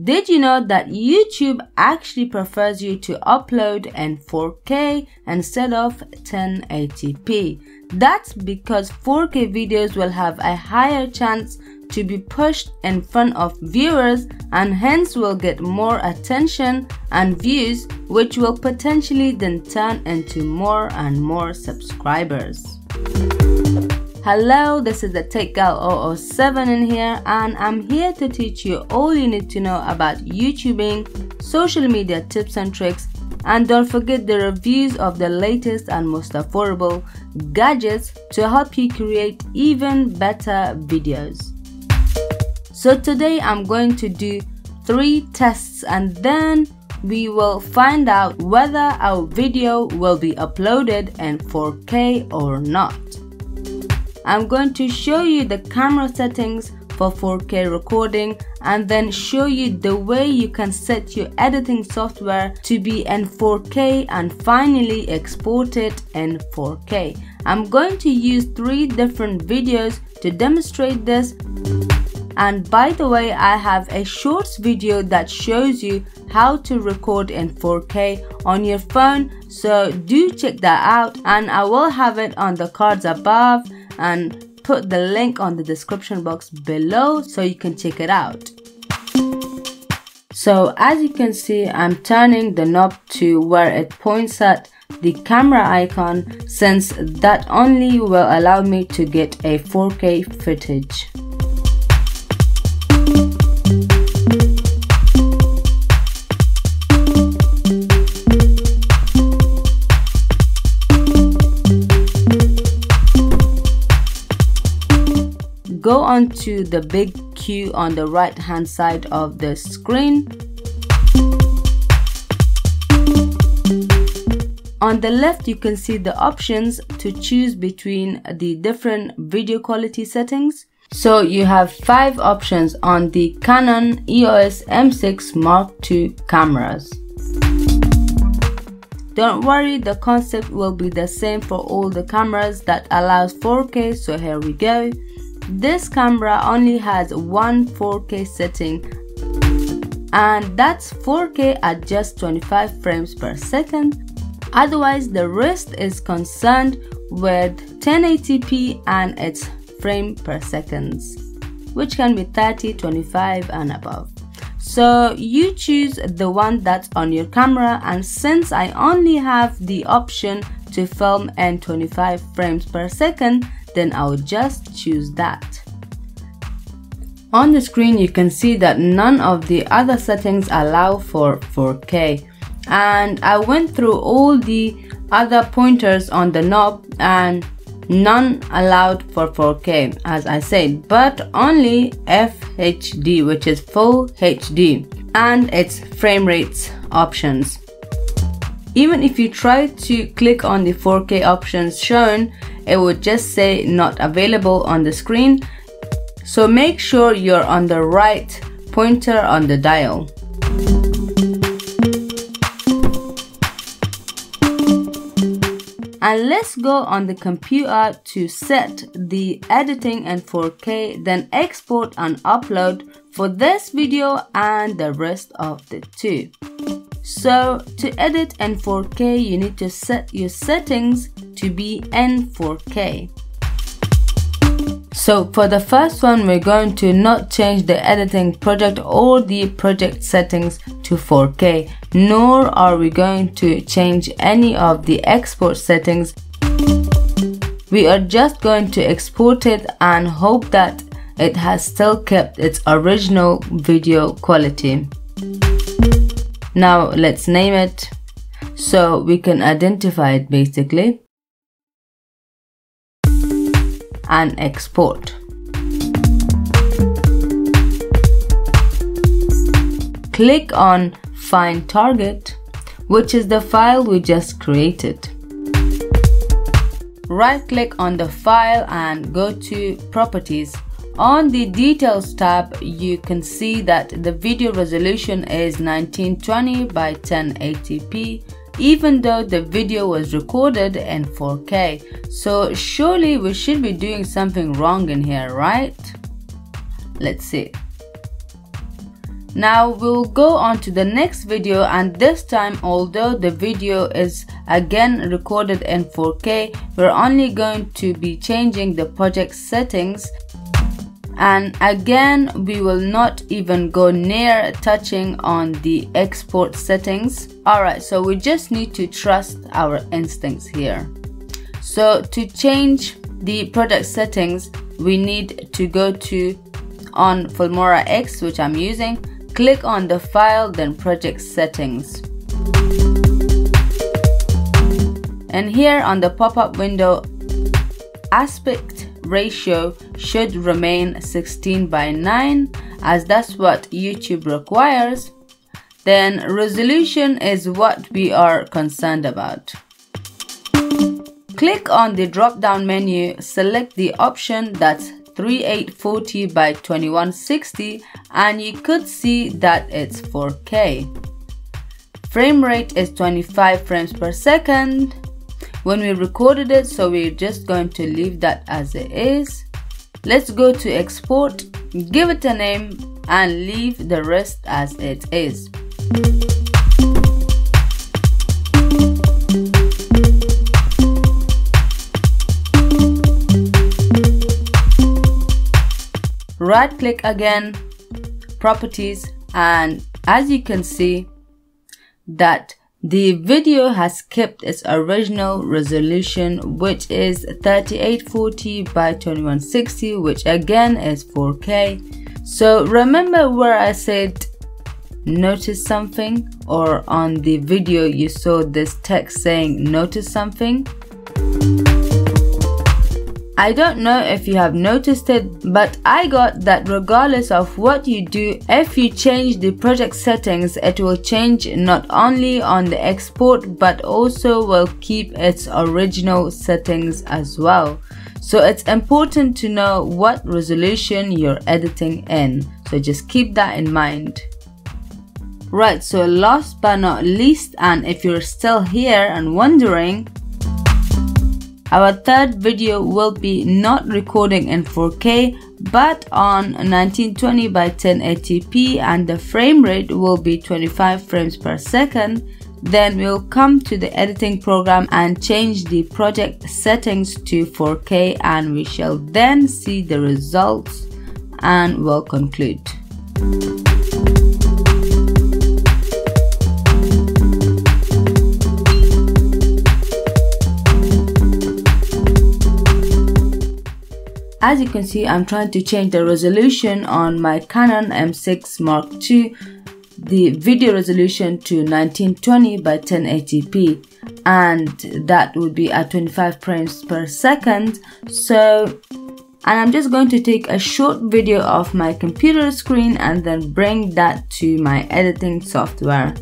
Did you know that YouTube actually prefers you to upload in 4K instead of 1080p? That's because 4K videos will have a higher chance to be pushed in front of viewers and hence will get more attention and views, which will potentially then turn into more and more subscribers. Hello, this is the Tech Girl 007 in here, and I'm here to teach you all you need to know about YouTubing, social media tips and tricks, and don't forget the reviews of the latest and most affordable gadgets to help you create even better videos. So today I'm going to do 3 tests and then we will find out whether our video will be uploaded in 4K or not. I'm going to show you the camera settings for 4K recording and then show you the way you can set your editing software to be in 4K and finally export it in 4K. I'm going to use 3 different videos to demonstrate this. And by the way, I have a shorts video that shows you how to record in 4K on your phone, so do check that out, and I will have it on the cards above and put the link on the description box below so you can check it out. So as you can see, I'm turning the knob to where it points at the camera icon, since that only will allow me to get a 4K footage. Go on to the big Q on the right hand side of the screen. On the left you can see the options to choose between the different video quality settings. So you have 5 options on the Canon EOS M6 Mark II cameras. Don't worry, the concept will be the same for all the cameras that allows 4K, so here we go. This camera only has one 4K setting, and that's 4K at just 25 frames per second. Otherwise, the rest is concerned with 1080p and its frame per seconds, which can be 30, 25 and above. So you choose the one that's on your camera, and since I only have the option to film in 25 frames per second, then I'll just choose that. On the screen you can see that none of the other settings allow for 4K, and I went through all the other pointers on the knob and none allowed for 4K as I said, but only FHD, which is full HD, and its frame rates options. Even if you try to click on the 4K options shown, it would just say not available on the screen, so make sure you're on the right pointer on the dial. And let's go on the computer to set the editing in 4K, then export and upload for this video and the rest of the 2. So to edit in 4K, you need to set your settings to be in 4K. So for the first one, we're going to not change the editing project or the project settings to 4K, nor are we going to change any of the export settings. We are just going to export it and hope that it has still kept its original video quality. Now let's name it so we can identify it basically, and export. Click on Find Target, which is the file we just created. Right click on the file and go to Properties. On the Details tab, you can see that the video resolution is 1920 by 1080p, even though the video was recorded in 4K. So surely we should be doing something wrong in here, right? Let's see. Now we'll go on to the next video, and this time, although the video is again recorded in 4K, we're only going to be changing the project settings, and again we will not even go near touching on the export settings. Alright, so we just need to trust our instincts here. So to change the project settings, we need to go to on Filmora X, which I'm using. Click on the file, then project settings, and here on the pop-up window, aspect ratio should remain 16:9, as that's what YouTube requires. Then resolution is what we are concerned about. Click on the drop down menu, select the option that's 3840 by 2160, and you could see that it's 4K. Frame rate is 25 frames per second when we recorded it, so we're just going to leave that as it is. Let's go to export, give it a name, and leave the rest as it is. Right click again, properties, and as you can see that the video has kept its original resolution, which is 3840 by 2160, which again is 4K. So remember where I said notice something, or on the video you saw this text saying notice something? I don't know if you have noticed it, but I got that regardless of what you do, if you change the project settings, it will change not only on the export but also will keep its original settings as well. So it's important to know what resolution you're editing in, so just keep that in mind. Right, so last but not least, and if you're still here and wondering, our third video will be not recording in 4K but on 1920 by 1080p, and the frame rate will be 25 frames per second. Then we'll come to the editing program and change the project settings to 4K, and we shall then see the results and we'll conclude. As you can see, I'm trying to change the resolution on my Canon M6 Mark II, the video resolution to 1920 by 1080p, and that would be at 25 frames per second. So, and I'm just going to take a short video of my computer screen and then bring that to my editing software.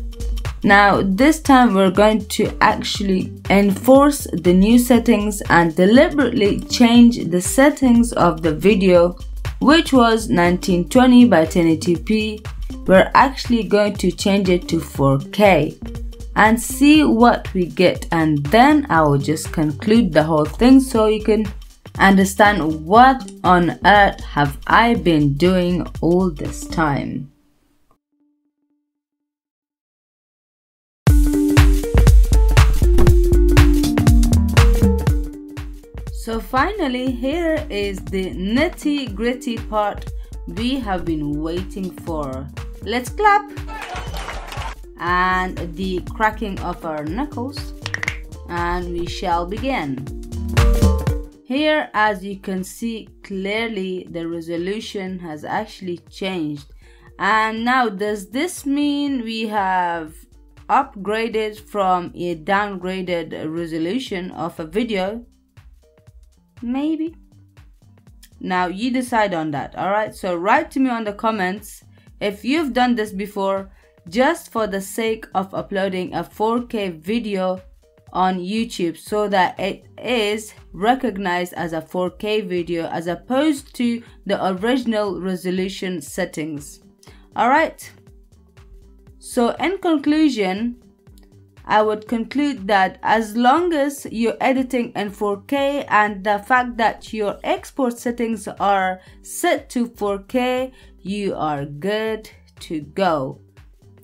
Now this time we're going to actually enforce the new settings and deliberately change the settings of the video, which was 1920 by 1080p. We're actually going to change it to 4K and see what we get, and then I will just conclude the whole thing so you can understand what on earth have I been doing all this time. So finally, here is the nitty-gritty part we have been waiting for. Let's clap! And the cracking of our knuckles, and we shall begin. Here, as you can see clearly, the resolution has actually changed. And now, does this mean we have upgraded from a downgraded resolution of a video? Maybe. Now you decide on that. Alright, so write to me on the comments if you've done this before, just for the sake of uploading a 4K video on YouTube, so that it is recognized as a 4K video as opposed to the original resolution settings. Alright, so in conclusion, I would conclude that as long as you're editing in 4K and the fact that your export settings are set to 4K, you are good to go,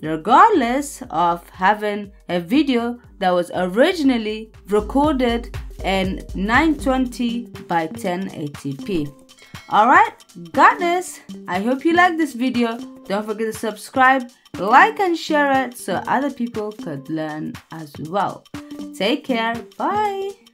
regardless of having a video that was originally recorded in 920 by 1080p. Alright, got this. I hope you like this video. Don't forget to subscribe, like and share it so other people could learn as well. Take care. Bye.